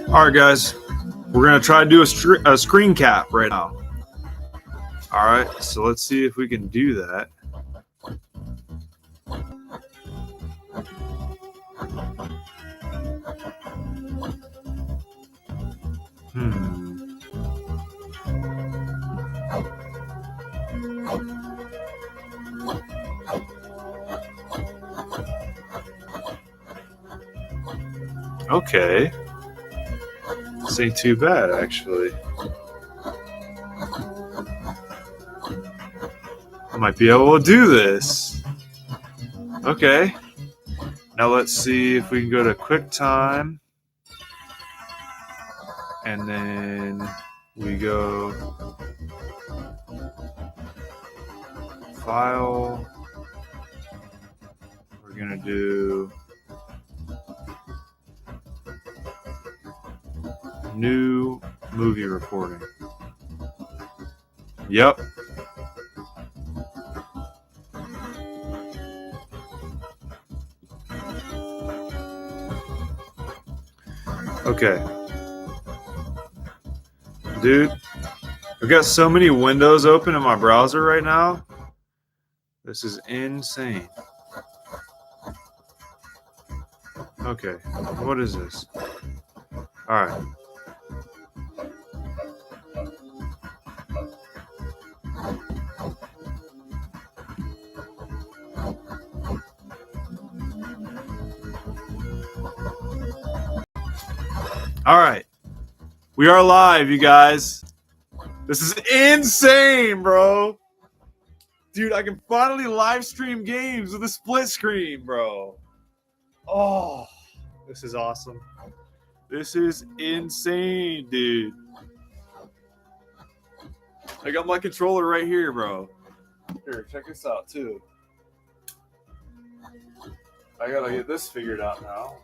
All right, guys, we're gonna try to do a screen cap right now. All right, so let's see if we can do that. Okay. This ain't too bad, actually. I might be able to do this. Okay. Now let's see if we can go to QuickTime. And then we go File. We're going to do New Movie Recording. Yep. Okay. Dude, I've got so many windows open in my browser right now. This is insane. Okay, what is this? All right. All right. We are live, you guys. This is insane, bro. Dude, I can finally live stream games with a split screen, bro. Oh, this is awesome. This is insane, dude. I got my controller right here, bro. Here, check this out, too. I gotta get this figured out now.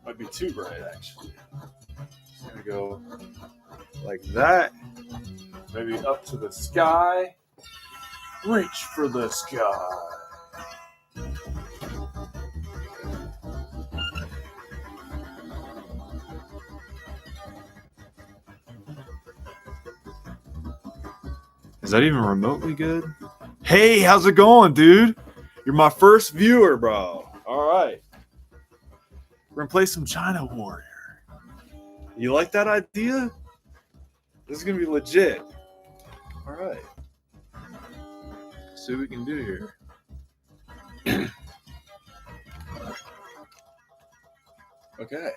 Might be too bright, actually. Just gonna go like that. Maybe up to the sky. Reach for the sky. Is that even remotely good? Hey, how's it going, dude? You're my first viewer, bro. All right. We're going to play some China Warrior. You like that idea? This is going to be legit. All right. See what we can do here. Okay.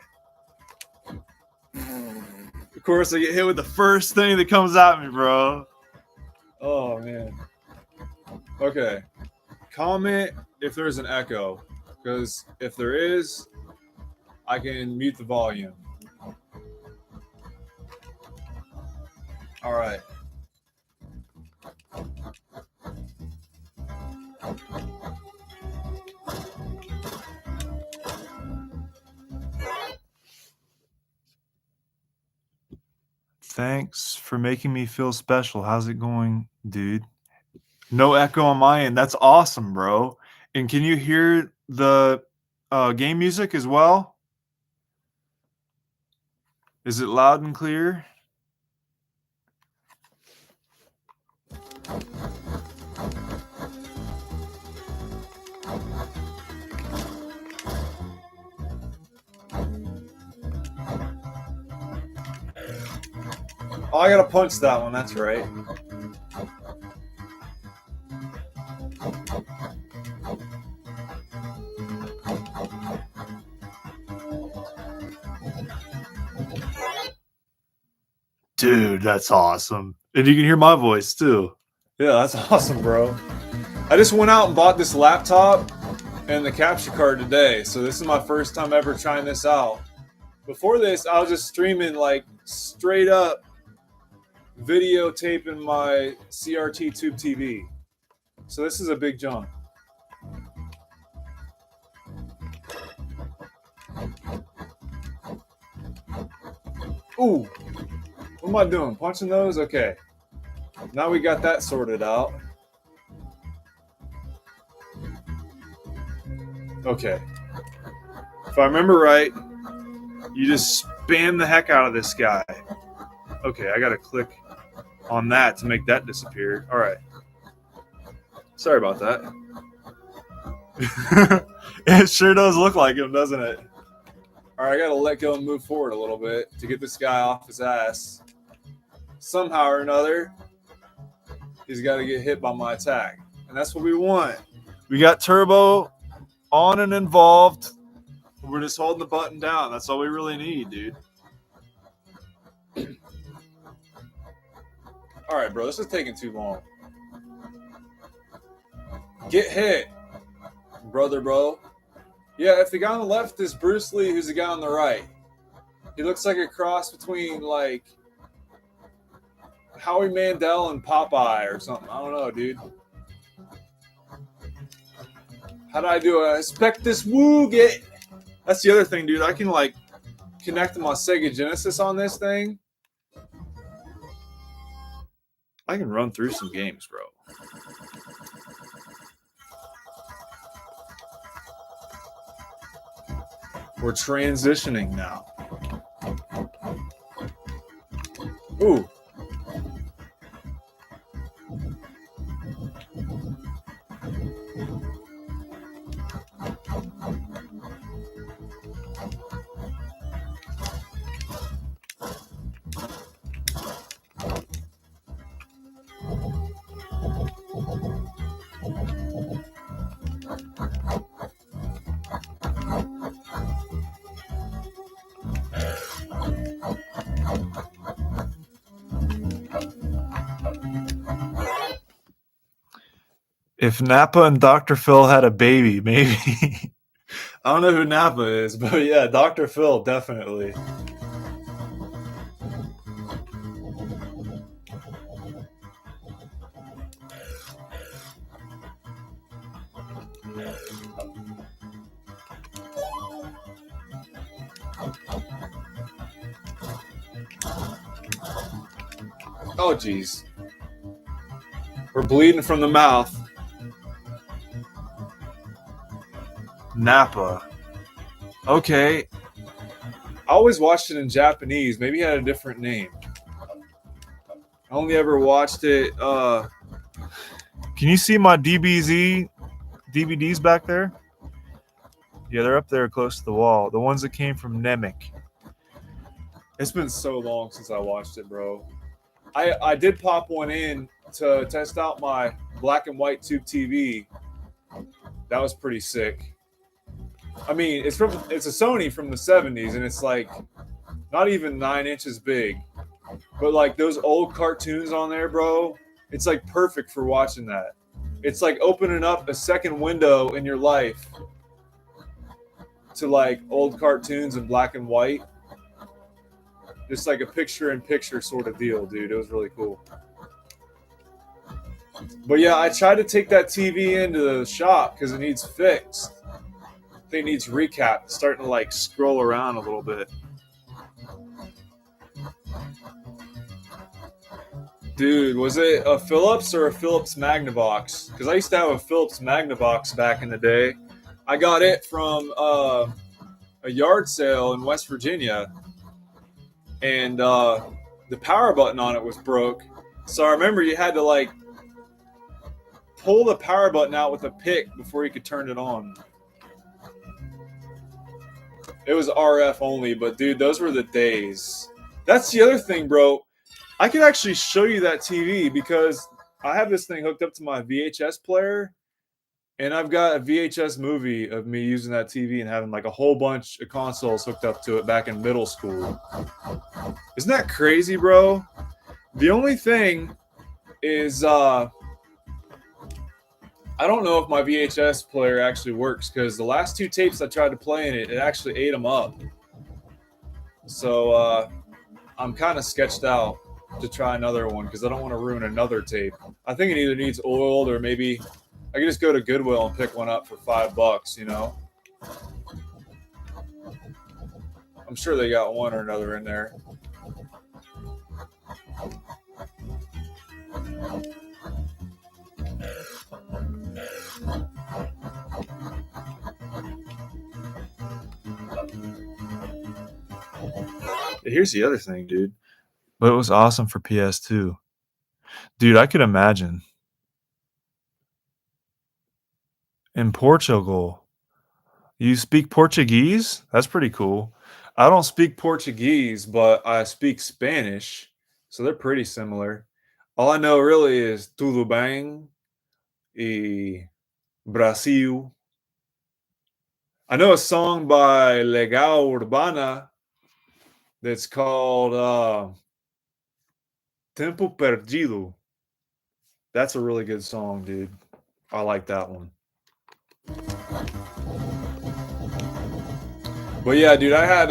Of course, I get hit with the first thing that comes at me, bro. Oh, man. Okay. Comment if there's an echo. Because if there is, I can mute the volume. All right. Thanks for making me feel special. How's it going, dude? No echo on my end. That's awesome, bro. And can you hear the game music as well? Is it loud and clear? Oh, I gotta punch that one. That's right. Dude, that's awesome. And you can hear my voice too. Yeah, that's awesome, bro. I just went out and bought this laptop and the capture card today. So this is my first time ever trying this out. Before this, I was just streaming like straight up videotaping my CRT tube TV. So this is a big jump. Ooh. What am I doing? Punching those? Okay. Now we got that sorted out. Okay. If I remember right, you just spam the heck out of this guy. Okay, I gotta click on that to make that disappear. All right. Sorry about that. It sure does look like him, doesn't it? All right, I gotta let go and move forward a little bit to get this guy off his ass. Somehow or another, he's got to get hit by my attack, and that's what we want. We got turbo on and involved. We're just holding the button down. That's all we really need, dude. All right, bro, this is taking too long. Get hit, brother, bro. Yeah, if the guy on the left is Bruce Lee, who's the guy on the right? He looks like a cross between, like, Howie Mandel and Popeye or something. I don't know, dude. How do I do it? Expect this woo get. That's the other thing, dude. I can, like, connect my Sega Genesis on this thing. I can run through some games, bro. We're transitioning now. Ooh. If Nappa and Dr. Phil had a baby, maybe. I don't know who Nappa is, but yeah, Dr. Phil, definitely. Oh, geez. We're bleeding from the mouth. Nappa. Okay. I always watched it in Japanese. Maybe it had a different name. I only ever watched it. Can you see my DBZ DVDs back there? Yeah, they're up there close to the wall. The ones that came from Namek. It's been so long since I watched it, bro. I did pop one in to test out my black and white tube TV. That was pretty sick. I mean, it's a Sony from the 70s, and it's like not even 9 inches big. But like those old cartoons on there, bro, it's like perfect for watching that. It's like opening up a second window in your life to like old cartoons in black and white. Just like a picture-in-picture sort of deal, dude. It was really cool. But yeah, I tried to take that TV into the shop because it needs fixed. I think it needs recap. It's starting to like scroll around a little bit. Dude, was it a Philips or a Philips Magnavox? Because I used to have a Philips Magnavox back in the day. I got it from a yard sale in West Virginia. And the power button on it was broke. So I remember you had to like pull the power button out with a pick before you could turn it on. It was RF only, but dude, those were the days. That's the other thing, bro. I could actually show you that TV because I have this thing hooked up to my VHS player. And I've got a VHS movie of me using that TV and having like a whole bunch of consoles hooked up to it back in middle school. Isn't that crazy, bro? The only thing is I don't know if my VHS player actually works because the last 2 tapes I tried to play in it, it actually ate them up. So I'm kind of sketched out to try another one because I don't want to ruin another tape. I think it either needs oiled or maybe I could just go to Goodwill and pick one up for $5, you know? I'm sure they got one or another in there. Here's the other thing, dude. But it was awesome for PS2. Dude, I could imagine. In Portugal, you speak Portuguese? That's pretty cool. I don't speak Portuguese, but I speak Spanish, so they're pretty similar. All I know really is tudo bem e Brasil. I know a song by Legal Urbana that's called Tempo Perdido. That's a really good song, dude. I like that one. But yeah, dude, I had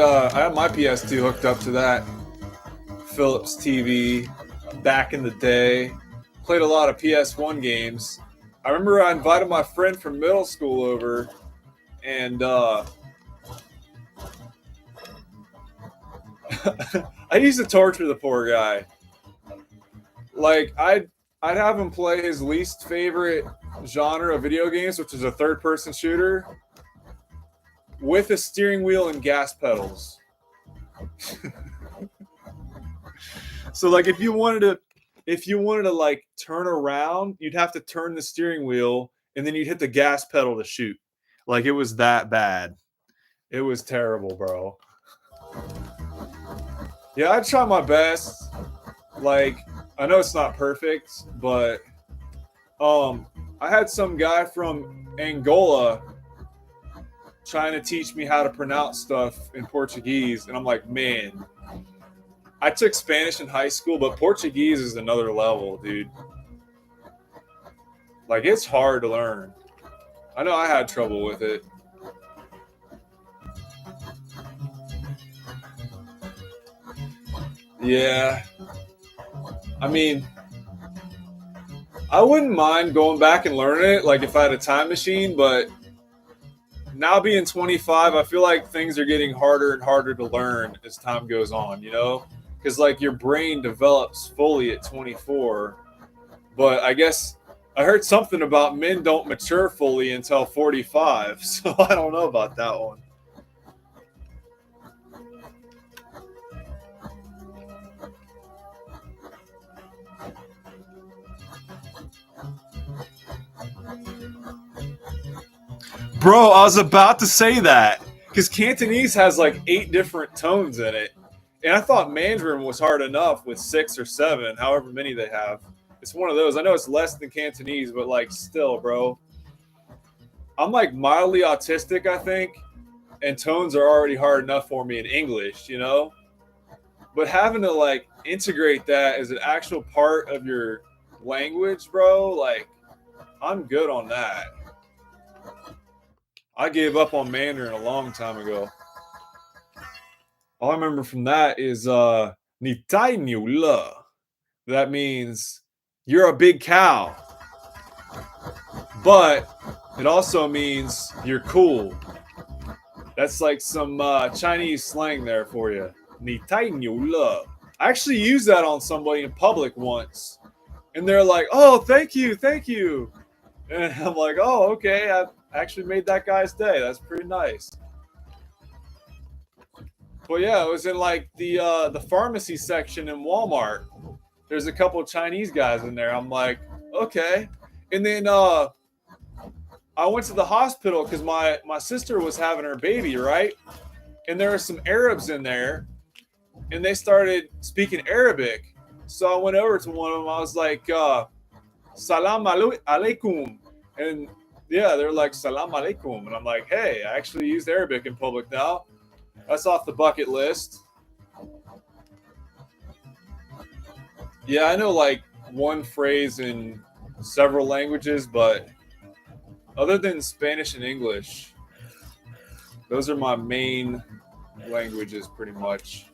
my PS2 hooked up to that Philips TV back in the day. Played a lot of PS1 games. I remember I invited my friend from middle school over, and I used to torture the poor guy. Like I'd have him play his least favorite genre of video games, which is a third-person shooter, with a steering wheel and gas pedals. So like if you wanted to like turn around, you'd have to turn the steering wheel and then you'd hit the gas pedal to shoot. Like it was that bad. It was terrible, bro. Yeah, I try my best. Like I know it's not perfect, but I had some guy from Angola trying to teach me how to pronounce stuff in Portuguese, and I'm like, man, I took Spanish in high school, but Portuguese is another level, dude. Like, it's hard to learn. I know I had trouble with it. Yeah. I mean, I wouldn't mind going back and learning it, like if I had a time machine, but now being 25, I feel like things are getting harder and harder to learn as time goes on, you know? Because, like, your brain develops fully at 24. But I guess I heard something about men don't mature fully until 45. So I don't know about that one. Bro, I was about to say that. Because Cantonese has like 8 different tones in it. And I thought Mandarin was hard enough with 6 or 7, however many they have. It's one of those. I know it's less than Cantonese, but like still, bro. I'm like mildly autistic, I think, and tones are already hard enough for me in English, you know? But having to like integrate that as an actual part of your language, bro, like I'm good on that. I gave up on Mandarin a long time ago. All I remember from that is "Ni tai niu le." That means you're a big cow. But it also means you're cool. That's like some Chinese slang there for you. "Ni tai niu le." I actually used that on somebody in public once. And they're like, "Oh, thank you, thank you." And I'm like, "Oh, okay. I actually made that guy's day. That's pretty nice." But yeah, it was in like the pharmacy section in Walmart. There's a couple of Chinese guys in there. I'm like, okay. And then I went to the hospital because my sister was having her baby, right? And there were some Arabs in there, and they started speaking Arabic. So I went over to one of them. I was like, "Salam alaikum," and yeah, they're like "Salam alaikum," and I'm like, "Hey, I actually used Arabic in public now. That's off the bucket list." Yeah, I know like one phrase in several languages, but other than Spanish and English, those are my main languages pretty much.